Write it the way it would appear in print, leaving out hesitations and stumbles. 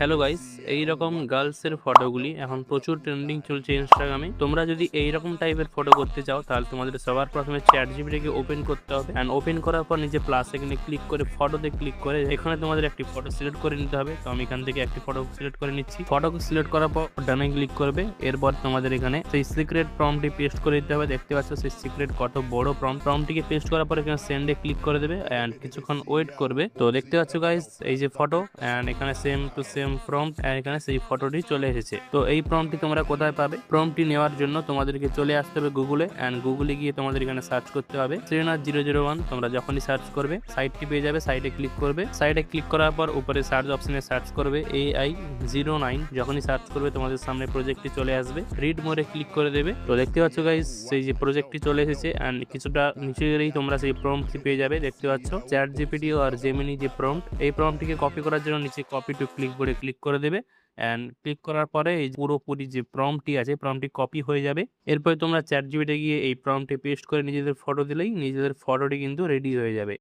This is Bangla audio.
হ্যালো গাইস, এইরকম গার্লসের ফটোগুলি এখন প্রচুর ট্রেন্ডিং চলছে ইনস্টাগ্রামে। তোমরা যদি এইরকম টাইপের ফটো করতে চাও তাহলে তোমাদের সবার প্রথমে চ্যাট জিপিটিকে ওপেন করতে হবে। অ্যান্ড ওপেন করার পর নিচে প্লাস এখানে ক্লিক করে ফটোতে ক্লিক করে এখানে তোমাদের একটি ফটো সিলেক্ট করে নিতে হবে। তো আমি এখান থেকে একটি ফটো সিলেক্ট করে নিচ্ছি। ফটোকে সিলেক্ট করার পর ডানে ক্লিক করবে। এরপর তোমাদের এখানে সেই সিক্রেট প্রম্পটটি পেস্ট করে দিতে হবে। দেখতে পাচ্ছ সেই সিক্রেট কত বড় প্রম্পটটিকে পেস্ট করার পর এখানে সেন্ডে ক্লিক করে দেবে অ্যান্ড কিছুক্ষণ ওয়েট করবে। তো দেখতে পাচ্ছ গাইস এই যে ফটো অ্যান্ড এখানে same to same prompt and এখানে সেই ফটোটি চলে এসেছে। তো এই প্রম্পটটি তোমরা কোথায় পাবে? প্রম্পটটি নেওয়ার জন্য তোমাদেরকে চলে আসতে হবে গুগলে অ্যান্ড গুগলে গিয়ে তোমাদের এখানে সার্চ করতে হবে শ্রীনাথ 001। তোমরা যখনই সার্চ করবে সাইটটি পেয়ে যাবে। সাইটে ক্লিক করবে। সাইটে ক্লিক করার পর উপরে সার্চ অপশনে সার্চ করবে AI09। যখনই সার্চ করবে তোমাদের সামনে প্রজেক্টটি চলে আসবে। রিড মোরে ক্লিক করে দেবে। তো দেখতে পাচ্ছ গাইস সেই যে প্রজেক্টটি চলে এসেছে অ্যান্ড কিছুটা নিচে গেলেই তোমরা সেই প্রম্পটটি পেয়ে যাবে। দেখতে পাচ্ছ চ্যাট জিপিটি আর জেমিনি যে প্রম্পট, এই প্রম্পটটিকে কপি করার জন্য নিচে কপি টু ক্লিক করে ক্লিক করে দেবে অ্যান্ড ক্লিক করার পরে এই পুরোপুরি যে প্রম্পটটি আছে প্রম্পটটি কপি হয়ে যাবে। এরপরে তোমরা চ্যাট জিপিটি গিয়ে এই প্রম্পটটি পেস্ট করে নিজেদের ফটো দিলেই নিজেদের ফটোটি কিন্তু রেডি হয়ে যাবে।